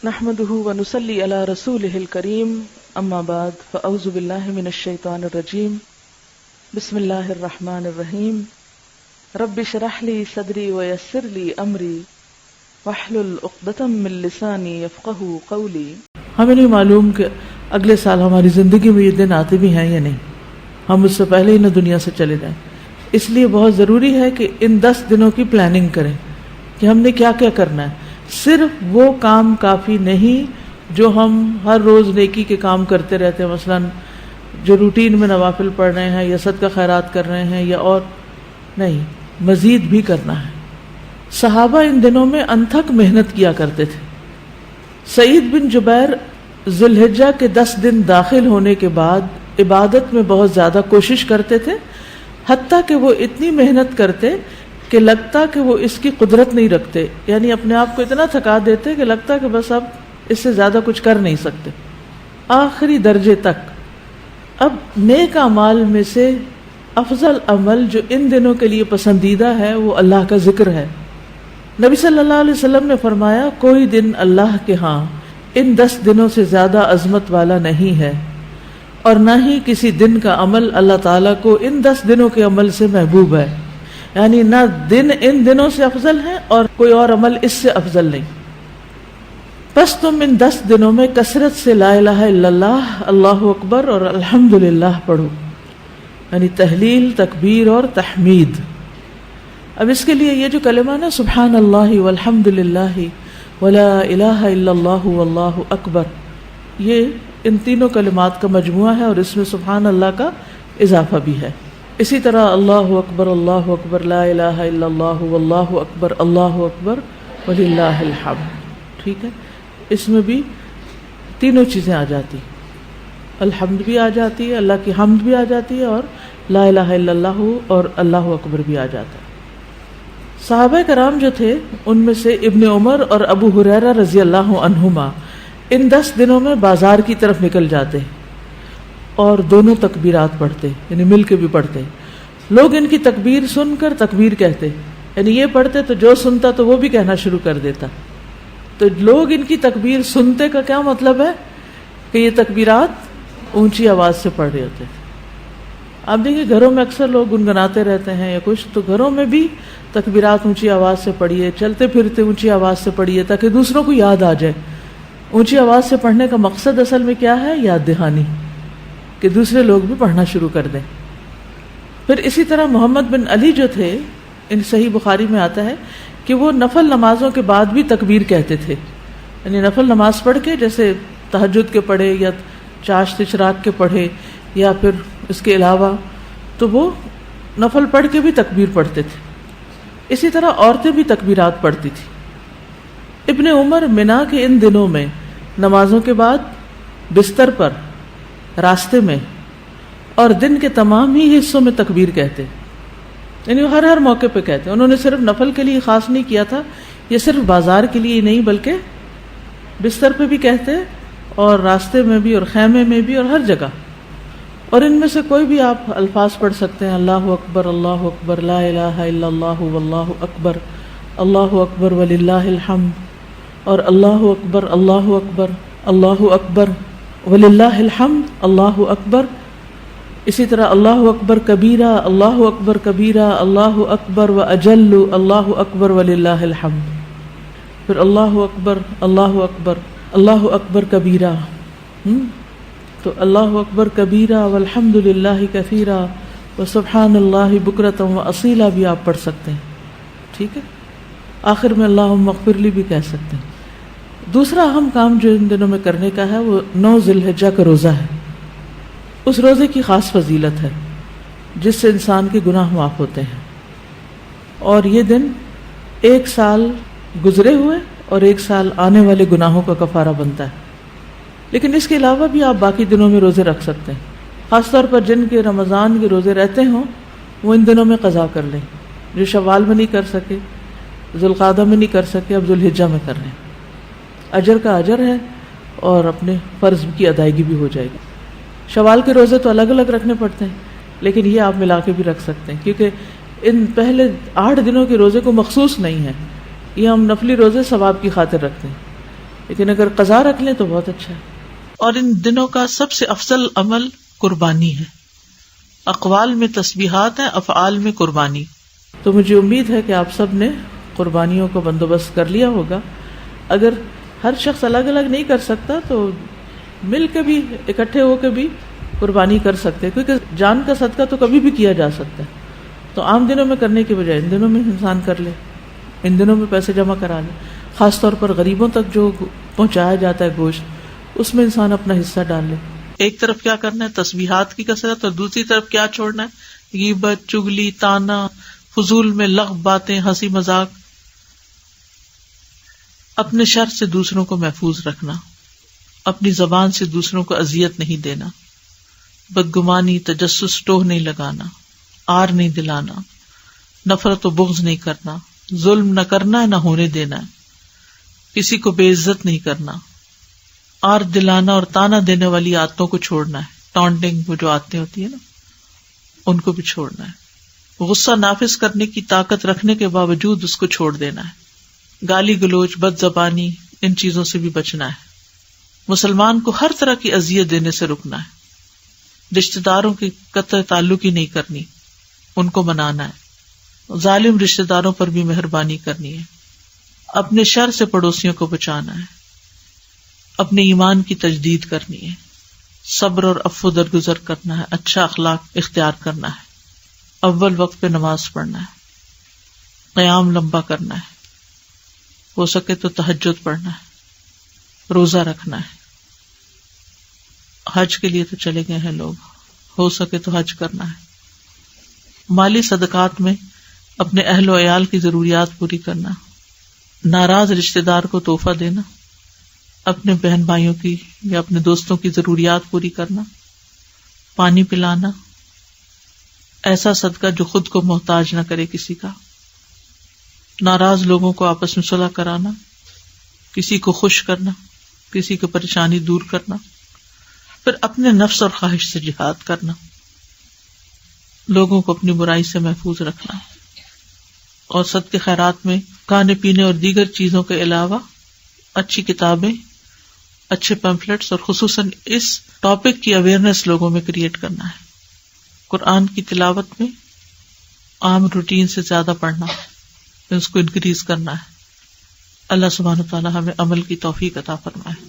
نحمده ونصلي على رسوله الكريم اما بعد فاعوذ بالله من الشيطان الرجيم بسم الله الرحمن الرحيم رب اشرح لي صدري ويسر لي امري واحلل عقدة من لساني يفقهوا قولي. ہمیں نہیں معلوم کہ اگلے سال ہماری زندگی میں یہ دن آتے بھی ہیں یا نہیں، ہم اس سے پہلے ہی نہ دنیا سے چلے جائیں. اس لیے بہت ضروری ہے کہ ان 10 دنوں کی پلاننگ کریں کہ ہم نے کیا کیا کرنا ہے. صرف وہ کام کافی نہیں جو ہم ہر روز نیکی کے کام کرتے رہتے ہیں، مثلا جو روٹین میں نوافل پڑھ رہے ہیں یا صدقہ خیرات کر رہے ہیں یا اور نہیں، مزید بھی کرنا ہے. صحابہ ان دنوں میں انتھک محنت کیا کرتے تھے. سعید بن جبیر ذل حجہ کے 10 دن داخل ہونے کے بعد عبادت میں بہت زیادہ کوشش کرتے تھے، حتیٰ کہ وہ اتنی محنت کرتے کہ لگتا کہ وہ اس کی قدرت نہیں رکھتے، یعنی اپنے آپ کو اتنا تھکا دیتے کہ لگتا کہ بس اب اس سے زیادہ کچھ کر نہیں سکتے، آخری درجے تک. اب نیک اعمال میں سے افضل عمل جو ان دنوں کے لیے پسندیدہ ہے وہ اللہ کا ذکر ہے. نبی صلی اللہ علیہ وسلم نے فرمایا کوئی دن اللہ کے ہاں ان 10 دنوں سے زیادہ عظمت والا نہیں ہے، اور نہ ہی کسی دن کا عمل اللہ تعالیٰ کو ان 10 دنوں کے عمل سے محبوب ہے. یعنی نہ دن ان دنوں سے افضل ہے اور کوئی اور عمل اس سے افضل نہیں. بس تم ان 10 دنوں میں کثرت سے لا الہ الا اللہ، اللہ اکبر اور الحمدللہ پڑھو، یعنی تحلیل، تکبیر اور تحمید. اب اس کے لیے یہ جو کلمہ نا سبحان اللہ والحمدللہ ولا الہ الا اللہ واللہ اکبر، یہ ان تینوں کلمات کا مجموعہ ہے اور اس میں سبحان اللہ کا اضافہ بھی ہے. اسی طرح اللہ اکبر لا الہ الا اللہ واللہ اکبر وللہ الحمد. ٹھیک ہے، اس میں بھی تینوں چیزیں آ جاتی، الحمد بھی آ جاتی ہے، اللہ کی حمد بھی آ جاتی ہے، اور لا الہ الا اللہ اور اللہ اکبر بھی آ جاتا ہے. صحابہ کرام جو تھے ان میں سے ابن عمر اور ابو ہریرہ رضی اللہ عنہما ان 10 دنوں میں بازار کی طرف نکل جاتے اور دونوں تکبیرات پڑھتے، یعنی مل کے بھی پڑھتے. لوگ ان کی تکبیر سن کر تکبیر کہتے، یعنی یہ پڑھتے تو جو سنتا تو وہ بھی کہنا شروع کر دیتا. تو لوگ ان کی تکبیر سنتے کا کیا مطلب ہے کہ یہ تکبیرات اونچی آواز سے پڑھ رہے ہوتے تھے. آپ دیکھیں گھروں میں اکثر لوگ گنگناتے رہتے ہیں یا کچھ، تو گھروں میں بھی تکبیرات اونچی آواز سے پڑھیے، چلتے پھرتے اونچی آواز سے پڑھیے تاکہ دوسروں کو یاد آ جائے. اونچی آواز سے پڑھنے کا مقصد اصل میں کیا ہے؟ یاد دہانی، کہ دوسرے لوگ بھی پڑھنا شروع کر دیں. پھر اسی طرح محمد بن علی جو تھے، ان صحیح بخاری میں آتا ہے کہ وہ نفل نمازوں کے بعد بھی تکبیر کہتے تھے. یعنی نفل نماز پڑھ کے، جیسے تہجد کے پڑھے یا چاشت اشراق کے پڑھے یا پھر اس کے علاوہ، تو وہ نفل پڑھ کے بھی تکبیر پڑھتے تھے. اسی طرح عورتیں بھی تکبیرات پڑھتی تھی. ابن عمر منا کے ان دنوں میں نمازوں کے بعد بستر پر، راستے میں اور دن کے تمام ہی حصوں میں تکبیر کہتے، یعنی وہ ہر موقع پہ کہتے. انہوں نے صرف نفل کے لیے خاص نہیں کیا تھا، یہ صرف بازار کے لیے نہیں بلکہ بستر پہ بھی کہتے اور راستے میں بھی اور خیمے میں بھی اور ہر جگہ. اور ان میں سے کوئی بھی آپ الفاظ پڑھ سکتے ہیں، اللہ اکبر لا الہ الا اللہ واللہ اکبر وللہ الحمد، اور اللہ اکبر وللہ الحمد، اللہ اکبر. اسی طرح اللہ اکبر کبیرہ، اللہ اکبر و اجل، اللہ اکبر وللہ الحمد. پھر اللہ اکبر کبیرہ، تو اللہ اکبر کبیرہ والحمد للہ کثیرہ وسبحان اللہ بکرۃ واصیلا بھی آپ پڑھ سکتے ہیں. ٹھیک ہے، آخر میں اللہم اغفر لی بھی کہہ سکتے ہیں. دوسرا اہم کام جو ان دنوں میں کرنے کا ہے وہ 9 ذی الحجہ کا روزہ ہے. اس روزے کی خاص فضیلت ہے جس سے انسان کے گناہ معاف ہوتے ہیں، اور یہ دن 1 سال گزرے ہوئے اور 1 سال آنے والے گناہوں کا کفارہ بنتا ہے. لیکن اس کے علاوہ بھی آپ باقی دنوں میں روزے رکھ سکتے ہیں. خاص طور پر جن کے رمضان کے روزے رہتے ہوں وہ ان دنوں میں قضا کر لیں. جو شوال میں نہیں کر سکے، ذوالقعدہ میں نہیں کر سکے، اب ذو الحجہ میں کر لیں. اجر کا اجر ہے اور اپنے فرض کی ادائیگی بھی ہو جائے گی. شوال کے روزے تو الگ الگ رکھنے پڑتے ہیں، لیکن یہ آپ ملا کے بھی رکھ سکتے ہیں، کیونکہ ان پہلے 8 دنوں کے روزے کو مخصوص نہیں ہے، یہ ہم نفلی روزے ثواب کی خاطر رکھتے ہیں. لیکن اگر قضا رکھ لیں تو بہت اچھا ہے. اور ان دنوں کا سب سے افضل عمل قربانی ہے. اقوال میں تسبیحات ہیں، افعال میں قربانی. تو مجھے امید ہے کہ آپ سب نے قربانیوں کو بندوبست کر لیا ہوگا. اگر ہر شخص الگ الگ نہیں کر سکتا تو مل کے بھی، اکٹھے ہو کے بھی قربانی کر سکتے، کیونکہ جان کا صدقہ تو کبھی بھی کیا جا سکتا ہے. تو عام دنوں میں کرنے کے بجائے ان دنوں میں انسان کر لے، ان دنوں میں پیسے جمع کرا لے. خاص طور پر غریبوں تک جو پہنچایا جاتا ہے گوشت، اس میں انسان اپنا حصہ ڈال لے. ایک طرف کیا کرنا ہے، تسبیحات کی کثرت، اور دوسری طرف کیا چھوڑنا ہے، غیبت، چگلی، تانا، فضول میں لغو باتیں، ہنسی مذاق. اپنے شر سے دوسروں کو محفوظ رکھنا، اپنی زبان سے دوسروں کو اذیت نہیں دینا، بدگمانی، تجسس، ٹوہ نہیں لگانا، آر نہیں دلانا، نفرت و بغض نہیں کرنا، ظلم نہ کرنا ہے نہ ہونے دینا ہے، کسی کو بے عزت نہیں کرنا، آر دلانا اور تانا دینے والی عادتوں کو چھوڑنا ہے. ٹانٹنگ، وہ جو عادتیں ہوتی ہیں نا، ان کو بھی چھوڑنا ہے. غصہ نافذ کرنے کی طاقت رکھنے کے باوجود اس کو چھوڑ دینا ہے. گالی گلوچ، بد زبانی، ان چیزوں سے بھی بچنا ہے. مسلمان کو ہر طرح کی اذیت دینے سے رکنا ہے. رشتہ داروں کی قطع تعلق ہی نہیں کرنی، ان کو منانا ہے. ظالم رشتہ داروں پر بھی مہربانی کرنی ہے. اپنے شر سے پڑوسیوں کو بچانا ہے. اپنے ایمان کی تجدید کرنی ہے. صبر اور عفو درگزر کرنا ہے. اچھا اخلاق اختیار کرنا ہے. اول وقت پہ نماز پڑھنا ہے. قیام لمبا کرنا ہے. ہو سکے تو تہجد پڑھنا ہے. روزہ رکھنا ہے. حج کے لیے تو چلے گئے ہیں لوگ، ہو سکے تو حج کرنا ہے. مالی صدقات میں اپنے اہل و عیال کی ضروریات پوری کرنا. ناراض رشتہ دار کو تحفہ دینا. اپنے بہن بھائیوں کی یا اپنے دوستوں کی ضروریات پوری کرنا. پانی پلانا. ایسا صدقہ جو خود کو محتاج نہ کرے کسی کا. ناراض لوگوں کو آپس میں صلح کرانا. کسی کو خوش کرنا، کسی کی پریشانی دور کرنا. پھر اپنے نفس اور خواہش سے جہاد کرنا. لوگوں کو اپنی برائی سے محفوظ رکھنا. اور صدقے خیرات میں کھانے پینے اور دیگر چیزوں کے علاوہ اچھی کتابیں، اچھے پیمفلیٹس اور خصوصاً اس ٹاپک کی اویئرنیس لوگوں میں کریٹ کرنا ہے. قرآن کی تلاوت میں عام روٹین سے زیادہ پڑھنا، اس کو انکریز کرنا ہے. اللہ سبحانہ و تعالی ہمیں عمل کی توفیق عطا فرمائے.